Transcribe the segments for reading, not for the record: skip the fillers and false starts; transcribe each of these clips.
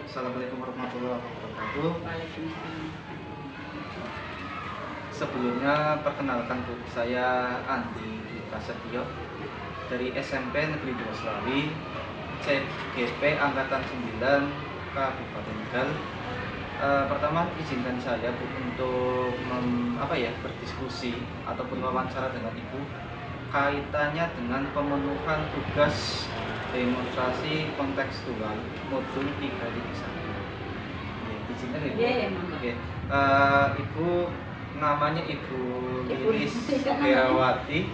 Assalamualaikum warahmatullahi wabarakatuh. Waalaikumsalam. Sebelumnya perkenalkan saya Andi Prasetyo dari SMP Negeri 2 Slawi, CGP Angkatan 9 Kabupaten Tegal. Pertama izinkan saya Bu untuk berdiskusi ataupun wawancara dengan Ibu kaitannya dengan pemenuhan tugas demonstrasi kontekstual modul 3.1. Izinkan Ibu. Iya, Oke. Ibu namanya Ibu Lilis Herawati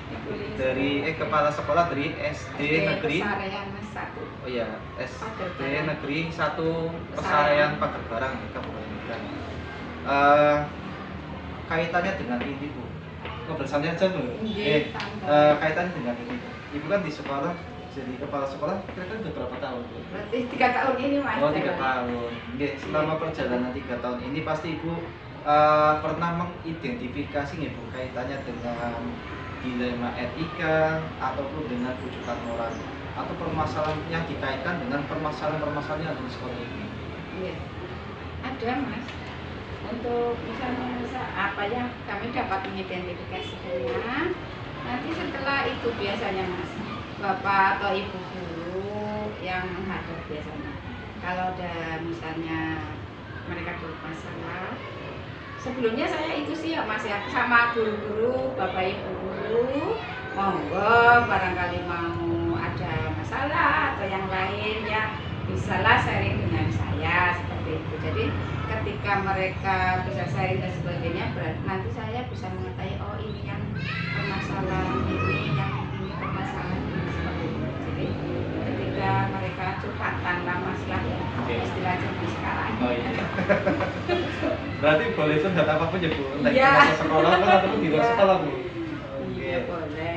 dari Kepala Sekolah dari SD Negeri Pesarean 1. Oh iya, SD Negeri 1 Pesarean Pagerbarang Kabupaten Tegal. Kaitannya dengan ini Bu, ngobrol santai aja Bu. Kaitannya dengan ini, Ibu kan di sekolah jadi kepala sekolah kira-kira udah berapa tahun Bu? Berarti 3 tahun ini Mas. Oh 3 tahun. Selama perjalanan 3 tahun ini pasti Ibu pernah mengidentifikasi nggak Bu kaitannya dengan dilema etika ataupun dengan rujukan moral atau permasalahan yang dikaitkan dengan permasalahan-permasalahan yang ada di sekolah ini? Iya. Ada Mas. Untuk misalnya apa yang kami dapat mengidentifikasinya, nanti setelah itu biasanya Mas, Bapak atau Ibu guru yang menghadap biasanya. Kalau ada misalnya mereka bermasalah, sebelumnya saya itu sih ya Mas ya, sama guru-guru, Bapak Ibu guru, monggo barangkali mau ada masalah atau yang lain ya bisalah sharing dengan saya seperti itu. Jadi ketika mereka bisa sharing dan sebagainya, nanti saya bisa mengetahui oh ini yang permasalahan ini, yang ini permasalahan ini seperti itu. Jadi ketika mereka curhatan lah masalah ya istilah jenis sekarang. Oh iya. Berarti boleh curhat apapun ya Bu, entah Iya. di sekolah ataupun di luar sekolah Bu. Iya boleh.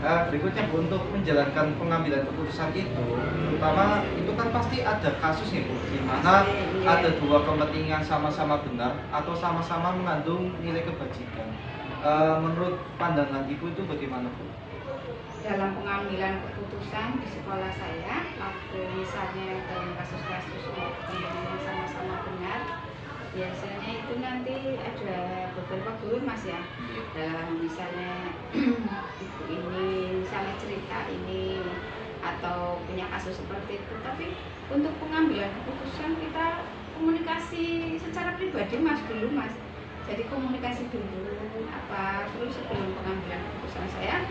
Berikutnya Bu, untuk menjalankan pengambilan keputusan itu, terutama itu kan pasti ada kasusnya Bu, di mana Iya. ada dua kepentingan sama-sama benar atau sama-sama mengandung nilai kebajikan. Menurut pandangan Ibu itu bagaimana Bu? Dalam pengambilan keputusan di sekolah saya, waktu misalnya dalam kasus-kasus kepentingan sama-sama benar, biasanya itu nanti ada beberapa guru Mas ya, dalam misalnya ibu ini misalnya cerita ini atau punya kasus seperti itu, tapi untuk pengambilan keputusan kita komunikasi secara pribadi Mas dulu Mas. Jadi komunikasi dulu terus sebelum pengambilan keputusan saya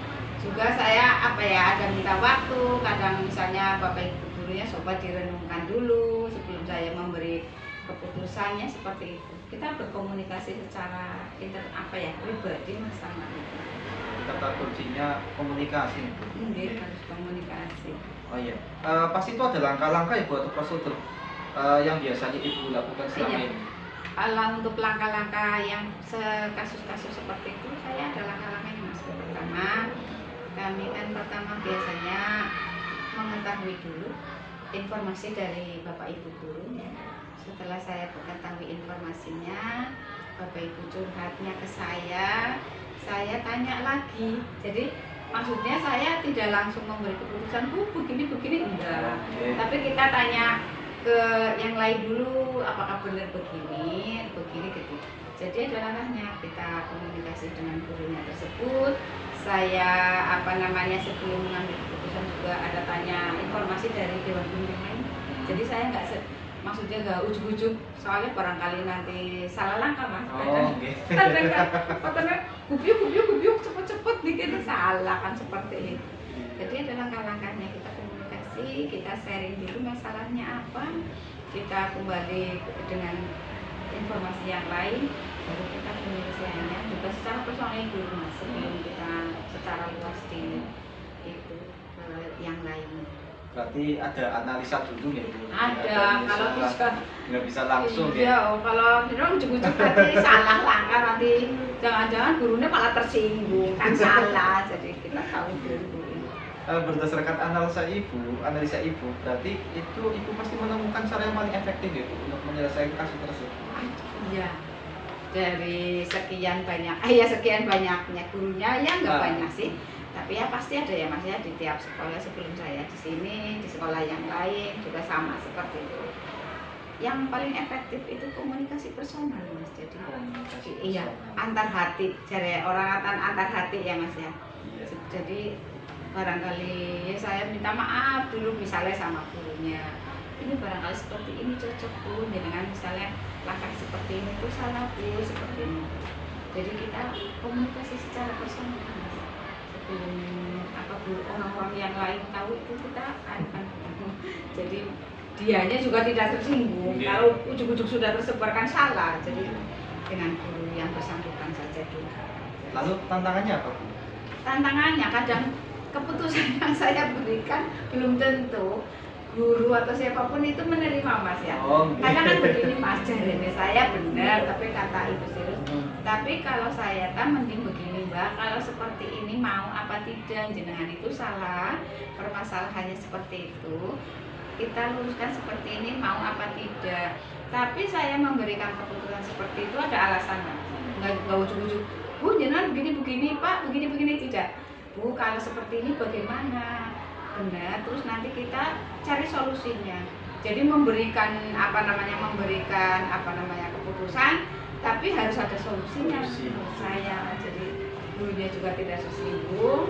ada minta waktu, kadang misalnya Bapak Ibu gurunya coba direnungkan dulu sebelum saya memberi keputusannya seperti itu. Kita berkomunikasi secara pribadi Mas sama itu. Kata kuncinya komunikasi Bu. Harus komunikasi. Oh iya. Pasti itu ada langkah-langkah ya Bu atau prosedur yang biasanya Ibu lakukan selama Iya. ini. Kalau untuk langkah-langkah yang kasus-kasus seperti itu, saya ada langkah-langkahnya Mas. Pertama, kami kan pertama biasanya mengetahui dulu informasi dari Bapak Ibu guru. Setelah saya mengetahui informasinya, Bapak Ibu curhatnya ke saya tanya lagi. Jadi maksudnya saya tidak langsung memberi keputusan begini enggak. Tapi kita tanya ke yang lain dulu, apakah benar begini gitu. Jadi ada langkahnya, kita komunikasi dengan gurunya tersebut. Saya sebelum mengambil keputusan juga ada tanya informasi dari dewan pimpinan. Jadi saya maksudnya nggak ujuk-ujuk, soalnya barangkali nanti salah langkah Mas. Kadang gubyuk cepet dikit salah kan seperti itu. Jadi ada langkah-langkahnya, kita komunikasi, kita sharing dulu masalahnya apa, kita kembali dengan informasi yang lain, baru kita penyelesaiannya juga secara personal dulu Mas, sebelum kita secara luas di itu yang lain. Berarti ada analisa dulu ya Bu? Ada, kalau bisa nggak bisa langsung iya, ya? kalau ujung-ujung nanti salah langkah, nanti jangan-jangan gurunya malah tersinggung, kan salah, jadi kita tahu dulu. Berdasarkan analisa ibu, berarti itu ibu pasti menemukan cara yang paling efektif ya Bu untuk menyelesaikan kasus tersebut. Iya, dari sekian banyaknya gurunya ya nggak banyak sih. Tapi ya pasti ada ya Mas ya, di tiap sekolah sebelum saya di sini, di sekolah yang lain juga sama seperti itu. Yang paling efektif itu komunikasi personal Mas. Jadi Komunikasi iya, personal. antar hati. Jadi orang antar hati ya Mas ya. Iya. Jadi barangkali ya saya minta maaf dulu misalnya sama gurunya. Ini barangkali seperti ini cocok Bu, dengan misalnya langkah seperti ini tuh salah Bu, seperti ini. Jadi kita komunikasi secara personal Mas. Sebelum apa Bu, orang-orang yang lain tahu itu kita akan jadi dianya juga tidak tersinggung. Iya. Kalau ujuk-ujuk sudah tersebarkan salah, jadi dengan guru yang bersangkutan saja dulu. Lalu tantangannya apa Bu? Tantangannya kadang keputusan yang saya berikan belum tentu guru atau siapapun itu menerima Mas ya. Oh, Kadang kan begini Mas, jarene saya benar, tapi kata Ibu Sirus, Hmm. tapi kalau saya kan mending begini Mbak, kalau seperti ini mau apa tidak, jenengan itu salah, permasalahannya seperti itu, kita luruskan seperti ini mau apa tidak. Tapi saya memberikan keputusan seperti itu ada alasan Mas. Nggak ujuk-ujuk, Bu jenengan begini-begini Pak, begini-begini tidak. Bu kalau seperti ini bagaimana? Benar, terus nanti kita cari solusinya. Jadi memberikan keputusan, tapi harus ada solusinya Solusi. menurut saya. Jadi gurunya juga tidak tersinggung,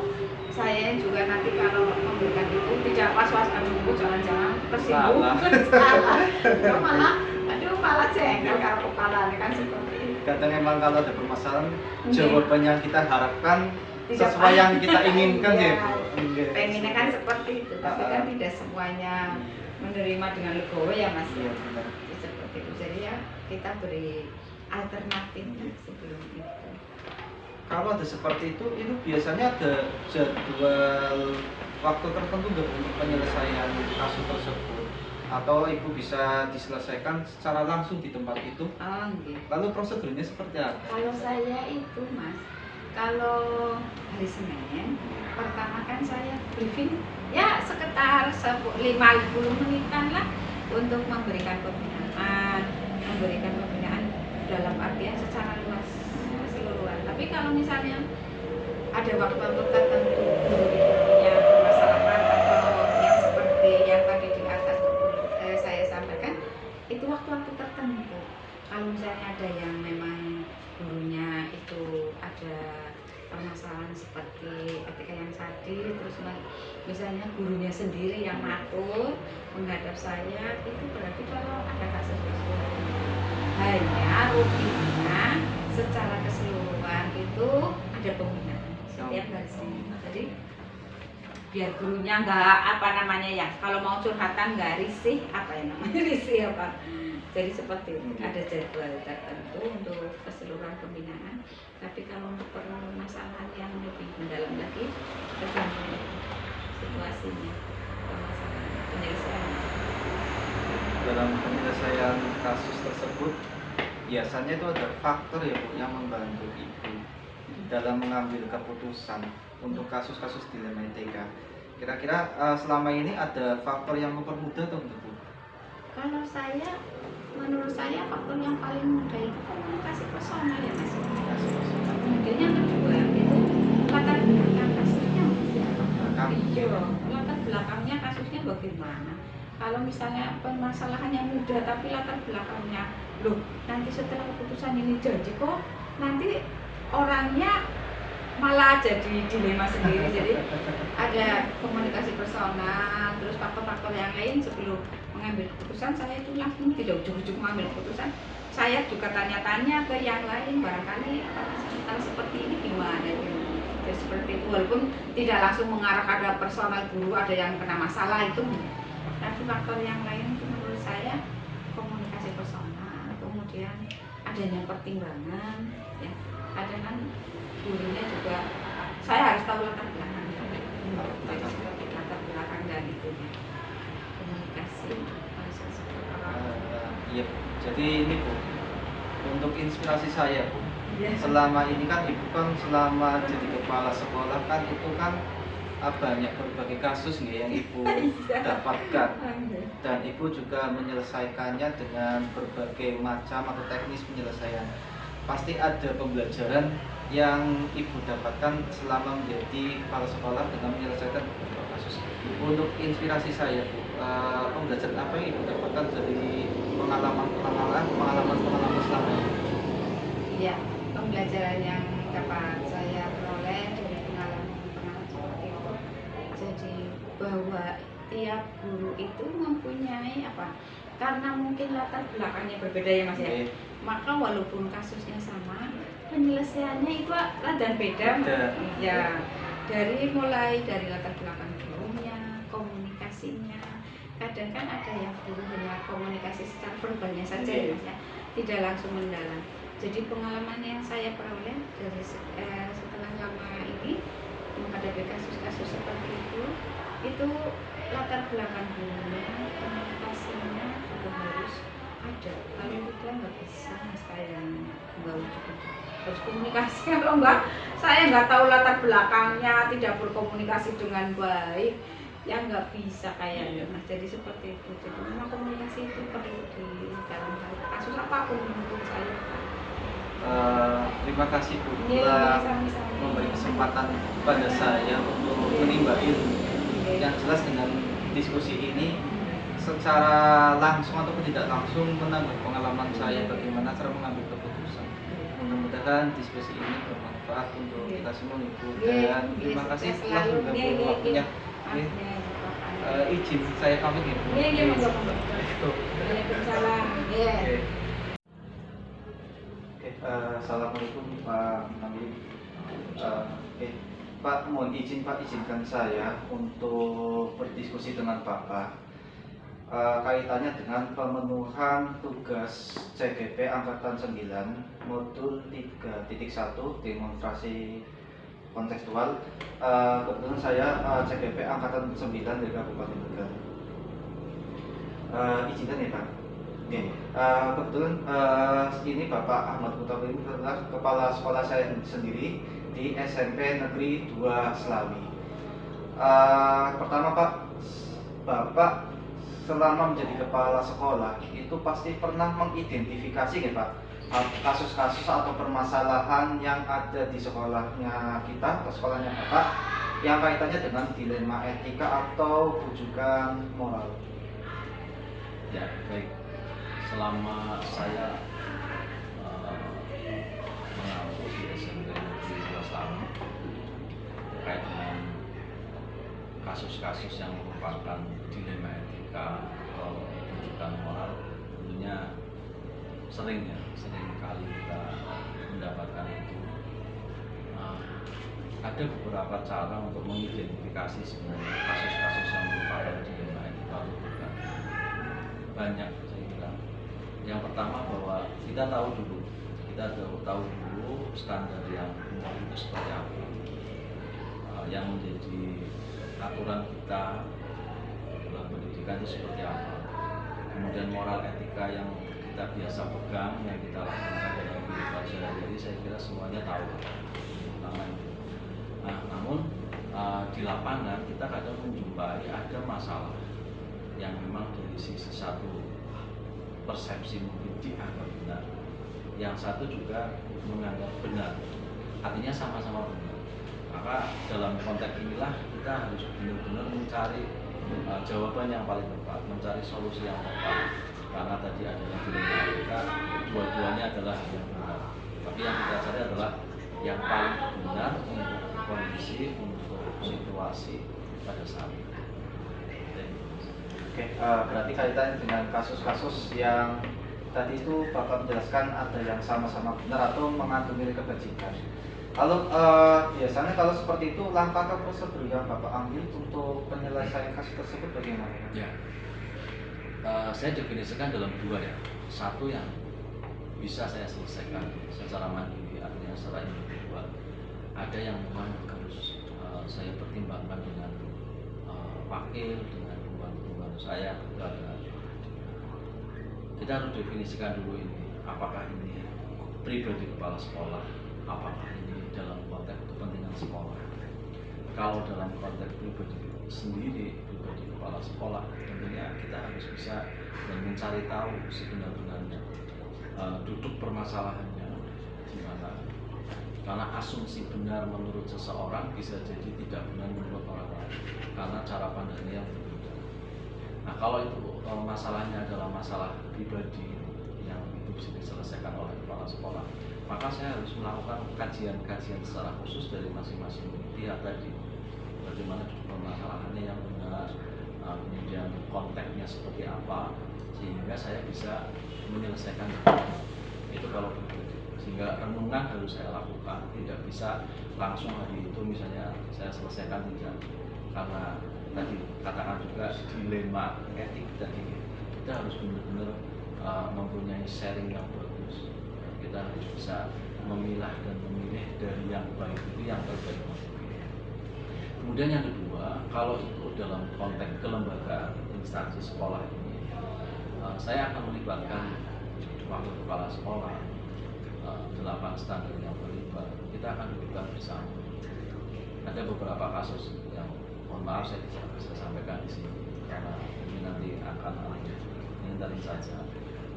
saya juga nanti kalau memberikan itu tidak was-was, aduh jangan-jangan tersinggung, salah, malah jengkel kalau kepala kan seperti itu. Kadang emang kalau ada permasalahan, Iya. jawaban yang kita harapkan Tidak sesuai yang pasti. kita inginkan Iya. ya Bu. Iya. Pengennya kan seperti itu, tapi kan tidak semuanya menerima dengan legowo ya Mas. Iya benar. Seperti itu, jadi ya kita beri alternatif sebelum itu. Kalau ada seperti itu biasanya ada jadwal waktu tertentu nggak untuk penyelesaian kasus tersebut? Atau Ibu bisa diselesaikan secara langsung di tempat itu? Oh, gitu. Lalu prosedurnya seperti apa? Kalau saya itu Mas, kalau hari Senin pertama kan saya briefing ya sekitar 50 menitan lah untuk memberikan pembinaan dalam artian secara luas keseluruhan. Tapi kalau misalnya ada waktu-waktu tertentu guru itu punya permasalahan atau yang seperti yang tadi di atas saya sampaikan, itu waktu-waktu tertentu. Kalau misalnya ada yang memang gurunya itu ada permasalahan seperti etika yang tadi, terus misalnya gurunya sendiri yang ngatur menghadap saya, itu berarti kalau ada kasus hanya rutinnya secara keseluruhan itu ada pembinaan setiap hari Senin. Jadi biar gurunya nggak kalau mau curhatan nggak risih risih apa. Jadi seperti itu, ada jadwal tertentu untuk keseluruhan pembinaan. Tapi kalau untuk permasalahan yang lebih mendalam lagi, tergantung situasinya, permasalahan penyelesaian. Dalam penyelesaian kasus tersebut, biasanya itu ada faktor ya Bu yang membantu Ibu dalam mengambil keputusan untuk kasus-kasus dilema etika. Kira-kira selama ini ada faktor yang mempermudah atau enggak Bu? Kalau saya, menurut saya faktor yang paling mudah itu komunikasi personal ya Mas. Kemudian yang kedua itu latar belakang kasusnya Mas. Iya, latar belakangnya kasusnya bagaimana? Kalau misalnya permasalahannya mudah tapi latar belakangnya, loh nanti setelah keputusan ini jadi kok nanti orangnya malah jadi dilema sendiri. Jadi ada komunikasi personal, terus faktor-faktor yang lain sebelum mengambil keputusan. Saya itu langsung tidak ujuk-ujuk mengambil keputusan, saya juga tanya-tanya ke yang lain, barangkali kalau seperti ini gimana gitu. Jadi seperti itu, walaupun tidak langsung mengarah pada personal guru ada yang kena masalah itu, tapi faktor yang lain itu menurut saya komunikasi personal, kemudian adanya pertimbangan ya. Kadang kan gurunya juga saya harus tahu latar belakangnya. Jadi seperti latar belakang dan itunya komunikasi harus seperti apa. Iya Bu. Jadi ini Bu, untuk inspirasi saya Bu, Iya. selama ini kan Ibu kan selama jadi kepala sekolah kan itu kan banyak berbagai kasus nih yang Ibu Iya. dapatkan, dan Ibu juga menyelesaikannya dengan berbagai macam atau teknis penyelesaian. pasti ada pembelajaran yang ibu dapatkan selama menjadi kepala sekolah dengan menyelesaikan beberapa kasus. Untuk inspirasi saya Bu, pembelajaran apa yang ibu dapatkan dari pengalaman selama ini? Ya, pembelajaran yang dapat saya peroleh dari pengalaman-pengalaman seperti itu, jadi bahwa tiap guru itu mempunyai apa? Karena mungkin latar belakangnya berbeda ya Mas ya. Oke. Maka walaupun kasusnya sama, penyelesaiannya itu rada beda. Ya, mulai dari latar belakang gurunya, komunikasinya. Kadang kan ada yang guru hanya komunikasi secara verbalnya saja ya Mas ya, tidak langsung mendalam. Jadi pengalaman yang saya peroleh dari setelah lama ini menghadapi kasus-kasus seperti itu latar belakang gurunya, komunikasinya juga harus ada. Kalau kita nggak bisa Mas, kayak nggak cukup harus komunikasi. Kalau enggak, saya nggak tahu latar belakangnya, tidak berkomunikasi dengan baik, ya nggak bisa kayaknya Mas. Jadi seperti itu. Jadi memang komunikasi itu perlu di dalam hal kasus apapun menurut saya. Terima kasih Bu Iya, telah sama-sama. memberi kesempatan pada saya untuk menimbain yang jelas dengan diskusi ini secara langsung ataupun tidak langsung menambah pengalaman saya bagaimana cara mengambil keputusan. Mudah-mudahan diskusi ini bermanfaat untuk kita semua Ibu, dan terima kasih telah menggabung waktunya. Izin saya pamit Ibu. Waalaikumsalam. Assalamualaikum Pak Nabi. Pak, mohon izin Pak, izinkan saya untuk berdiskusi dengan Bapak kaitannya dengan pemenuhan tugas CGP Angkatan 9 Modul 3.1 demonstrasi kontekstual. Kebetulan saya CGP Angkatan 9 dari Kabupaten Tegal. Izinkan ya Pak. Oke, kebetulan ini Bapak Ahmad Mutawi adalah kepala sekolah saya sendiri di SMP Negeri 2 Slawi. Pertama Pak, Bapak selama menjadi kepala sekolah itu pasti pernah mengidentifikasi ya Pak kasus-kasus atau permasalahan yang ada di sekolahnya kita atau sekolahnya Bapak yang kaitannya dengan dilema etika atau rujukan moral. Ya, baik. Selama saya mengampu di SMP Negeri 2 Slawi terkait dengan kasus-kasus yang merupakan dilema etika atau rujukan moral, tentunya sering kali kita mendapatkan itu. Ada beberapa cara untuk mengidentifikasi sebenarnya kasus-kasus yang merupakan dilema etika atau rujukan. Banyak saya kira. Yang pertama bahwa kita tahu dulu standar yang umum itu seperti apa, yang menjadi aturan kita dalam pendidikan itu seperti apa, kemudian moral etika yang kita biasa pegang, yang kita lakukan dalam kehidupan sehari-hari, saya kira semuanya tahu pertama itu. Nah, namun di lapangan kita kadang menjumpai ada masalah yang memang dari sisi satu persepsi mungkin dianggap benar, yang satu juga menganggap benar, artinya sama-sama benar. Maka dalam konteks inilah kita harus benar-benar mencari jawaban yang paling tepat, mencari solusi yang tepat. Karena tadi adalah dilema etika, dua-duanya adalah yang benar, tapi yang kita cari adalah yang paling benar untuk kondisi, untuk situasi pada saat itu. Oke, berarti kaitannya dengan kasus-kasus yang tadi itu Bapak menjelaskan ada yang sama-sama benar atau mengandung nilai kebajikan. Kalau biasanya kalau seperti itu langkah prosedur yang Bapak ambil untuk penyelesaian kasus tersebut bagaimana? Ya, saya definisikan dalam dua ya. Satu yang bisa saya selesaikan secara mandiri, artinya secara individual. Ada yang memang harus saya pertimbangkan dengan wakil, dengan hubungan saya keluarga. Kita harus definisikan dulu ini, apakah ini pribadi kepala sekolah, apakah ini dalam konteks kepentingan sekolah. Kalau dalam konteks pribadi sendiri, pribadi kepala sekolah, tentunya kita harus bisa dan mencari tahu sebenar-benarnya duduk permasalahannya, di mana karena asumsi benar menurut seseorang bisa jadi tidak benar menurut orang lain karena cara pandangnya yang berbeda. Nah kalau itu masalahnya adalah masalah pribadi yang itu bisa diselesaikan oleh kepala sekolah, maka saya harus melakukan kajian-kajian secara khusus dari masing-masing pihak tadi, bagaimana permasalahannya yang benar, kemudian konteksnya seperti apa, sehingga saya bisa menyelesaikan itu kalau pribadi. Sehingga renungan harus saya lakukan, tidak bisa langsung hari itu misalnya saya selesaikan, tidak, karena tadi katakan juga dilema etik tadi, kita harus benar-benar mempunyai sharing yang bagus, kita harus bisa memilah dan memilih dari yang baik itu yang terbaik. Kemudian yang kedua, kalau itu dalam konteks kelembagaan instansi sekolah ini, saya akan melibatkan wakil kepala sekolah, 8 standar yang terlibat, kita akan dudukkan bersama. Ada beberapa kasus yang mohon maaf saya tidak bisa sampaikan di sini karena ini nanti akan mengingatkan saja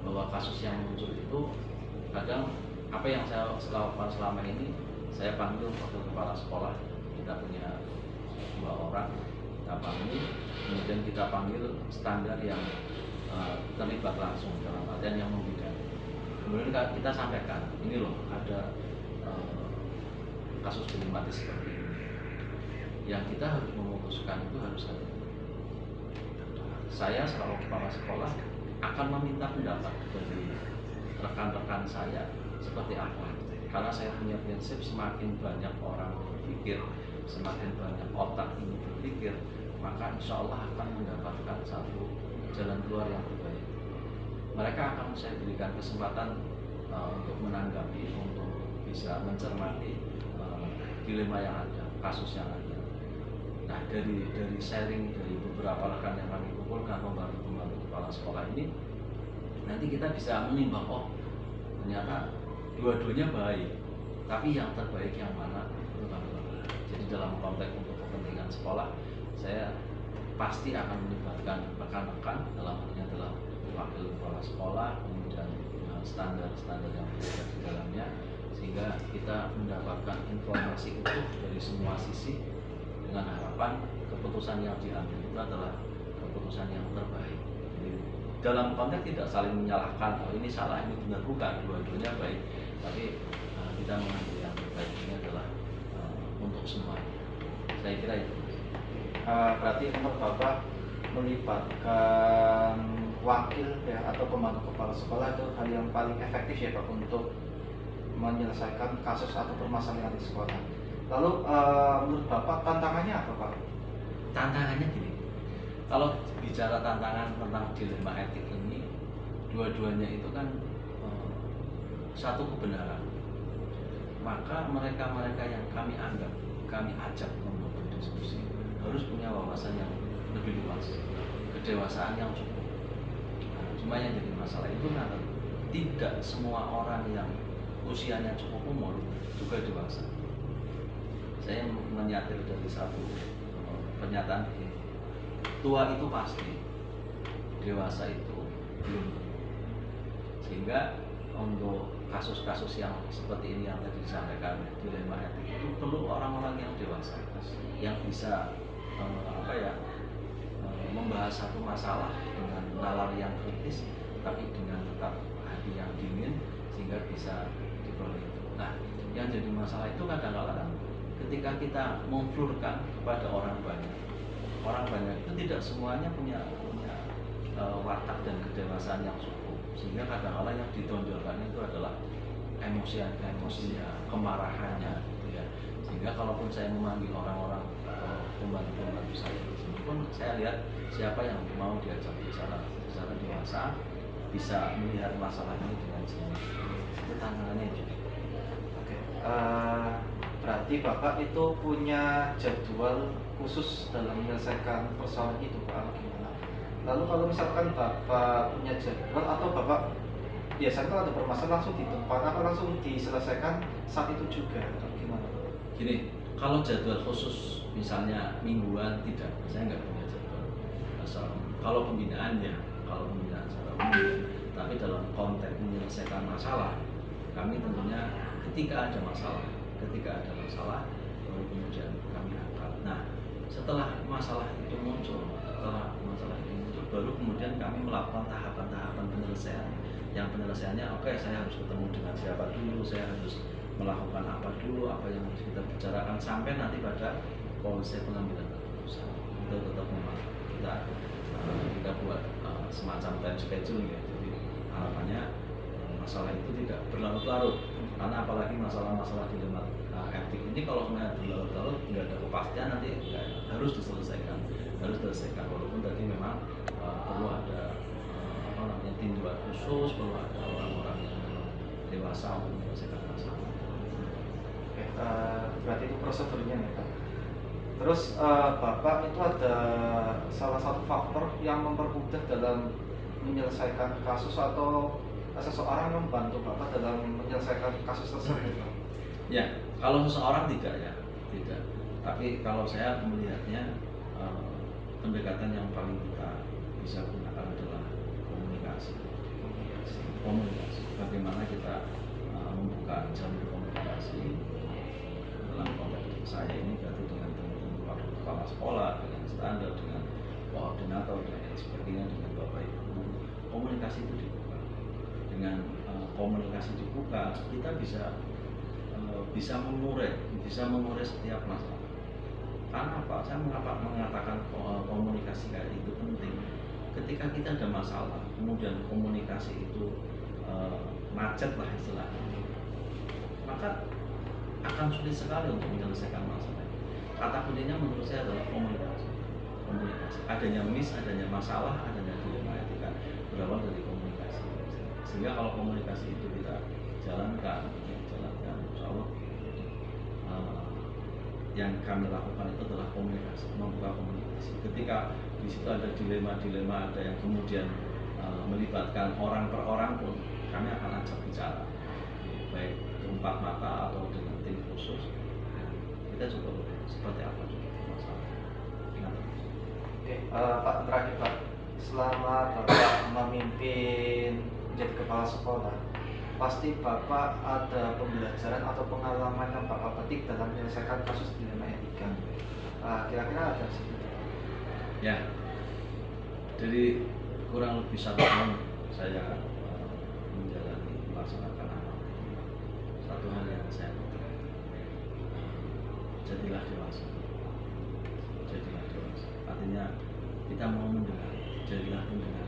bahwa kasus yang muncul itu kadang apa yang saya lakukan selama ini, saya panggil wakil kepala sekolah, kita punya 2 orang, kita panggil, kemudian kita panggil standar yang terlibat langsung dalam artian yang membidang. Kemudian kita sampaikan, ini loh ada kasus dilematis seperti ini. Yang kita harus memutuskan itu harus ada. Saya selaku kepala sekolah akan meminta pendapat dari rekan-rekan saya seperti apa. Karena saya punya prinsip semakin banyak orang berpikir, semakin banyak otak ini berpikir, maka insya Allah akan mendapatkan satu jalan keluar yang terbaik. Mereka akan saya berikan kesempatan untuk menanggapi, untuk bisa mencermati dilema yang ada, kasus yang ada. Nah dari sharing dari beberapa rekan yang kami kumpulkan pembantu kepala sekolah ini, nanti kita bisa menimbang, oh ternyata dua-duanya baik, tapi yang terbaik yang mana itu kami lakukan. Jadi dalam konteks untuk kepentingan sekolah, saya pasti akan melibatkan rekan-rekan, dalam halnya adalah wakil kepala sekolah, kemudian standar-standar yang berada di dalamnya, sehingga kita mendapatkan informasi utuh dari semua sisi dengan harapan keputusan yang diambil itu adalah keputusan yang terbaik. Jadi dalam konteks tidak saling menyalahkan, oh ini salah, ini benar, bukan, dua-duanya baik, tapi kita mengambil yang terbaik ini adalah untuk semua. Saya kira itu. Berarti menurut Bapak melibatkan wakil ya atau pembantu kepala sekolah itu hal yang paling efektif ya Pak untuk menyelesaikan kasus atau permasalahan di sekolah. Lalu menurut Bapak tantangannya apa Pak? Tantangannya gini, kalau bicara tantangan tentang dilema etik ini, dua-duanya itu kan satu kebenaran. Maka mereka-mereka yang kami anggap, kami ajak untuk berdiskusi harus punya wawasan yang lebih luas, kedewasaan yang cukup. Cuma yang jadi masalah itu nanti tidak semua orang yang usianya cukup umur juga dewasa. Saya menyatir dari satu pernyataan begini, tua itu pasti, dewasa itu belum. Sehingga untuk kasus-kasus yang seperti ini yang tadi disampaikan dilema etik itu perlu orang-orang yang dewasa yang bisa membahas satu masalah dengan nalar yang kritis tapi dengan tetap hati yang dingin sehingga bisa diperoleh. Nah, yang jadi masalah itu kadang-kadang ketika kita memflurkan kepada orang banyak itu tidak semuanya punya watak dan kedewasaan yang cukup, sehingga kadang-kadang yang ditonjolkan itu adalah emosinya, kemarahannya, gitu ya. Sehingga kalaupun saya memanggil orang-orang atau pembantu saya di sini pun saya lihat siapa yang mau diajak bicara secara dewasa, bisa melihat masalah ini dengan jernih. Itu tantangannya juga. Oke, berarti Bapak itu punya jadwal khusus dalam menyelesaikan persoalan itu Pak, gimana? Lalu kalau misalkan Bapak punya jadwal atau Bapak biasanya kalau ada permasalahan langsung di tempat atau langsung diselesaikan saat itu juga, atau gimana? Gini, kalau jadwal khusus misalnya mingguan tidak, saya nggak punya jadwal. Kalau pembinaan ya, kalau pembinaan secara umum, tapi dalam konteks menyelesaikan masalah kami tentunya ketika ada masalah baru kemudian kami angkat. Nah, setelah masalah itu muncul, baru kemudian kami melakukan tahapan-tahapan penyelesaian. Yang penyelesaiannya, oke, saya harus ketemu dengan siapa dulu, saya harus melakukan apa dulu, apa yang harus kita bicarakan, sampai nanti pada polisi pengambilan keputusan. Itu tetap memang kita buat semacam time schedule ya. Jadi harapannya masalah itu tidak berlarut-larut, karena apalagi masalah-masalah dilema etik ini kalau sebenarnya berlarut-larut nggak ada kepastian, nanti harus diselesaikan walaupun tadi memang perlu ada tinjauan khusus, perlu ada orang-orang yang memang dewasa untuk menyelesaikan masalah. Oke, berarti itu prosedurnya nih Pak. Terus Bapak itu ada salah satu faktor yang mempermudah dalam menyelesaikan kasus atau seseorang membantu Bapak dalam menyelesaikan kasus tersebut Pak? Ya, kalau seseorang tidak. Tapi kalau saya melihatnya pendekatan yang paling kita bisa gunakan adalah komunikasi. Bagaimana kita membuka jalur komunikasi dalam konteks saya ini, berarti dengan teman-teman wakil kepala sekolah, dengan standar, dengan koordinator dan lain sebagainya, dengan bapak ibu. Komunikasi itu dibuka. Dengan komunikasi dibuka, kita bisa mengurai setiap masalah. Karena apa? Saya mengatakan komunikasi kayak itu penting. Ketika kita ada masalah, kemudian komunikasi itu macet lah istilahnya, maka akan sulit sekali untuk menyelesaikan masalah. Kata kuncinya menurut saya adalah komunikasi. Adanya masalah, adanya dilema etika berawal dari komunikasi. Sehingga kalau komunikasi itu kita jalankan, insya Allah yang kami lakukan itu adalah komunikasi, membuka komunikasi. Ketika di situ ada dilema, ada yang kemudian melibatkan orang per orang pun, kami akan ajak bicara, baik empat mata atau dengan tim khusus. Kita coba seperti apa juga masalah. Oke, Pak, terakhir Pak, selama Bapak memimpin menjadi kepala sekolah, pasti Bapak ada pembelajaran atau pengalaman yang Bapak petik dalam menyelesaikan kasus dilema etika. Kira-kira ada seperti itu? Ya, dari kurang lebih 1 tahun saya melaksanakan amal. Satu hal yang saya petik, jadilah dewasa. Artinya kita mau mendengar, jadilah pendengar.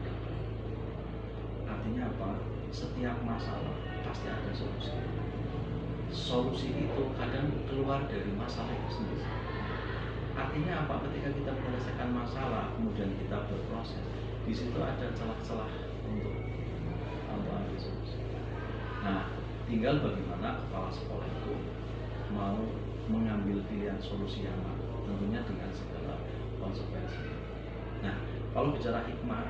Artinya apa? Setiap masalah pasti ada solusi. Solusi itu kadang keluar dari masalah itu sendiri. Artinya apa? Ketika kita menyelesaikan masalah, kemudian kita berproses, di situ ada celah-celah untuk ambil solusi. Nah, tinggal bagaimana kepala sekolah itu mau mengambil pilihan solusi yang mana, tentunya dengan segala konsekuensi. Nah, kalau bicara hikmah,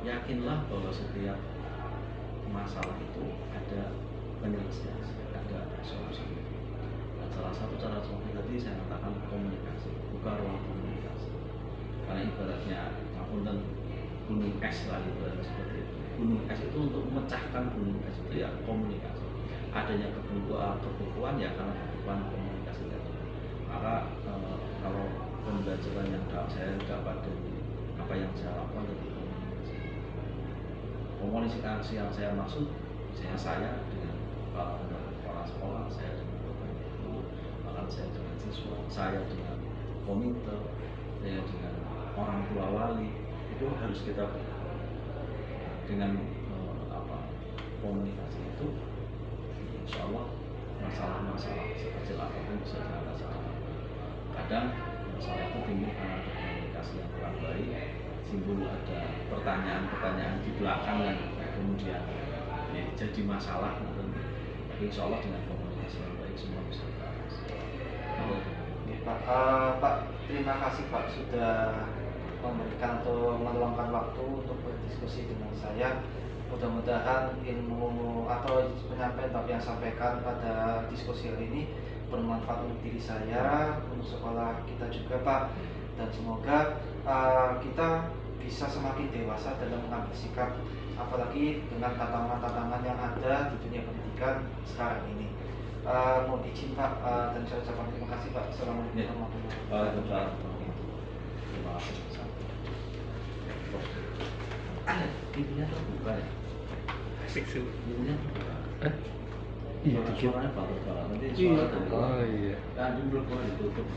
yakinlah bahwa setiap masalah itu ada penyelesaian, ada solusi. Dan salah satu cara solusi tadi saya katakan komunikasi, buka ruang komunikasi. Karena ibaratnya, dan gunung es lah, ibaratnya seperti itu. Gunung es itu untuk memecahkan gunung es itu ya komunikasi. Adanya kebuntuan ya karena kebuntuan komunikasi tadi. Maka kalau pembelajaran yang saya dapat dari apa yang saya lakukan tadi, komunikasi yang saya maksud, saya dengan kepala sekolah, saya dengan bapak ibu, bahkan saya dengan siswa, saya dengan komite, saya dengan orang tua wali, itu harus kita dengan komunikasi itu, insya Allah masalah-masalah sekecil apapun bisa diatasi. Kadang masalah itu timbul karena ada komunikasi yang kurang baik, timbul ada pertanyaan-pertanyaan di belakang yang kemudian jadi masalah. Tapi insya Allah dengan komunikasi yang baik semua bisa teratasi. Pak, terima kasih Pak sudah memberikan atau meluangkan waktu untuk berdiskusi dengan saya. Mudah-mudahan ilmu atau penyampaian Bapak yang sampaikan pada diskusi hari ini bermanfaat untuk diri saya, untuk sekolah kita juga Pak, dan semoga kita bisa semakin dewasa dalam mengambil sikap apalagi dengan tantangan-tantangan yang ada di dunia pendidikan sekarang ini. Mohon izin Pak, dan saya ucapkan terima kasih Pak. Assalamualaikum Ya. warahmatullahi wabarakatuh. Waalaikumsalam. Terima kasih. Pintunya terbuka ya? Pintunya terbuka. Iya, Suaranya bagus banget. Nanti Iya. suara dari luar. Oh iya. Kan dulu ditutup.